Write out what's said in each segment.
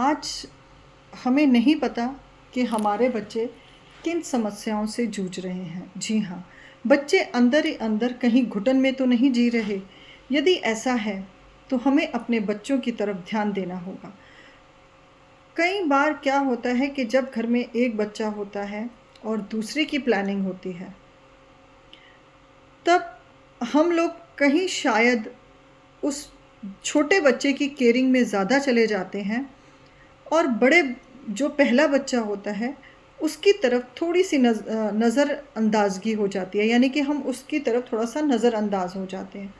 आज हमें नहीं पता कि हमारे बच्चे किन समस्याओं से जूझ रहे हैं। जी हाँ, बच्चे अंदर ही अंदर कहीं घुटन में तो नहीं जी रहे। यदि ऐसा है तो हमें अपने बच्चों की तरफ ध्यान देना होगा। कई बार क्या होता है कि जब घर में एक बच्चा होता है और दूसरे की प्लानिंग होती है, तब हम लोग कहीं शायद उस छोटे बच्चे की केयरिंग में ज़्यादा चले जाते हैं और बड़े जो पहला बच्चा होता है उसकी तरफ थोड़ी सी नज़रअंदाज़गी हो जाती है, यानी कि हम उसकी तरफ थोड़ा सा नज़रअंदाज हो जाते हैं।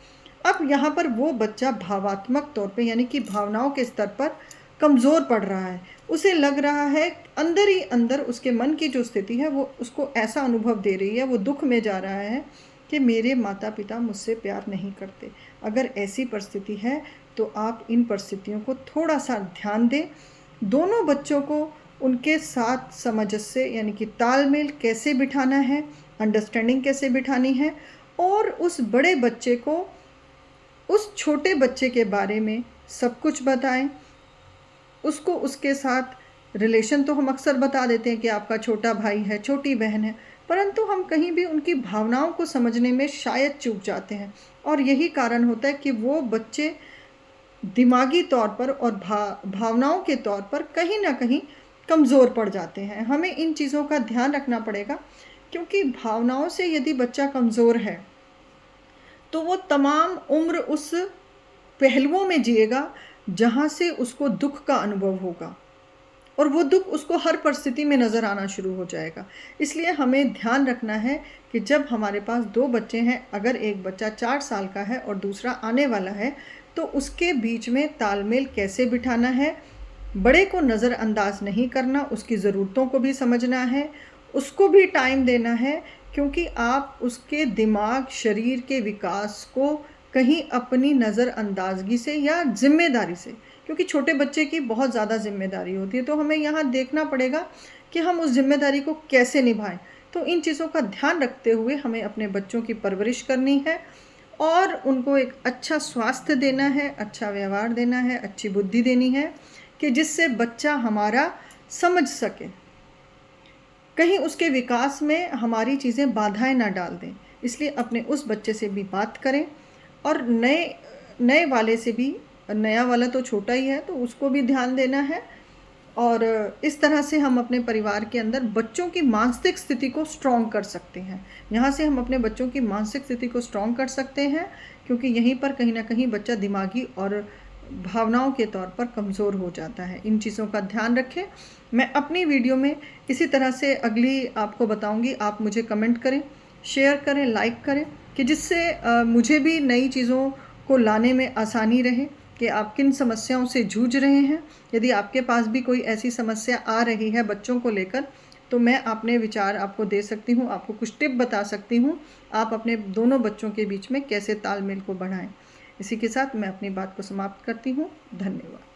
अब यहाँ पर वो बच्चा भावात्मक तौर पे यानी कि भावनाओं के स्तर पर कमज़ोर पड़ रहा है। उसे लग रहा है अंदर ही अंदर उसके मन की जो स्थिति है वो उसको ऐसा अनुभव दे रही है, वो दुख में जा रहा है कि मेरे माता पिता मुझसे प्यार नहीं करते। अगर ऐसी परिस्थिति है तो आप इन परिस्थितियों को थोड़ा सा ध्यान दें। दोनों बच्चों को उनके साथ सामंजस्य यानी कि तालमेल कैसे बिठाना है, अंडरस्टैंडिंग कैसे बिठानी है, और उस बड़े बच्चे को उस छोटे बच्चे के बारे में सब कुछ बताएं। उसको उसके साथ रिलेशन तो हम अक्सर बता देते हैं कि आपका छोटा भाई है, छोटी बहन है, परंतु हम कहीं भी उनकी भावनाओं को समझने में शायद चूक जाते हैं और यही कारण होता है कि वो बच्चे दिमागी तौर पर और भावनाओं के तौर पर कहीं ना कहीं कमज़ोर पड़ जाते हैं। हमें इन चीज़ों का ध्यान रखना पड़ेगा, क्योंकि भावनाओं से यदि बच्चा कमज़ोर है तो वो तमाम उम्र उस पहलुओं में जिएगा जहाँ से उसको दुख का अनुभव होगा और वो दुख उसको हर परिस्थिति में नज़र आना शुरू हो जाएगा। इसलिए हमें ध्यान रखना है कि जब हमारे पास दो बच्चे हैं, अगर एक बच्चा 4 साल का है और दूसरा आने वाला है, तो उसके बीच में तालमेल कैसे बिठाना है। बड़े को नज़रअंदाज नहीं करना, उसकी ज़रूरतों को भी समझना है, उसको भी टाइम देना है, क्योंकि आप उसके दिमाग शरीर के विकास को कहीं अपनी नज़रअंदाजगी से या जिम्मेदारी से, क्योंकि छोटे बच्चे की बहुत ज़्यादा जिम्मेदारी होती है, तो हमें यहाँ देखना पड़ेगा कि हम उस जिम्मेदारी को कैसे निभाएं। तो इन चीज़ों का ध्यान रखते हुए हमें अपने बच्चों की परवरिश करनी है और उनको एक अच्छा स्वास्थ्य देना है, अच्छा व्यवहार देना है, अच्छी बुद्धि देनी है कि जिससे बच्चा हमारा समझ सके, कहीं उसके विकास में हमारी चीज़ें बाधाएं ना डाल दें। इसलिए अपने उस बच्चे से भी बात करें और नए वाले से भी, नया वाला तो छोटा ही है तो उसको भी ध्यान देना है। और इस तरह से हम अपने परिवार के अंदर बच्चों की मानसिक स्थिति को स्ट्रॉन्ग कर सकते हैं। यहाँ से हम अपने बच्चों की मानसिक स्थिति को स्ट्रॉन्ग कर सकते हैं, क्योंकि यहीं पर कहीं ना कहीं बच्चा दिमागी और भावनाओं के तौर पर कमज़ोर हो जाता है। इन चीज़ों का ध्यान रखें। मैं अपनी वीडियो में इसी तरह से अगली आपको बताऊंगी। आप मुझे कमेंट करें, शेयर करें, लाइक करें, कि जिससे मुझे भी नई चीज़ों को लाने में आसानी रहे कि आप किन समस्याओं से जूझ रहे हैं। यदि आपके पास भी कोई ऐसी समस्या आ रही है बच्चों को लेकर, तो मैं अपने विचार आपको दे सकती हूँ, आपको कुछ टिप बता सकती हूँ, आप अपने दोनों बच्चों के बीच में कैसे तालमेल को बढ़ाएं। इसी के साथ मैं अपनी बात को समाप्त करती हूँ। धन्यवाद।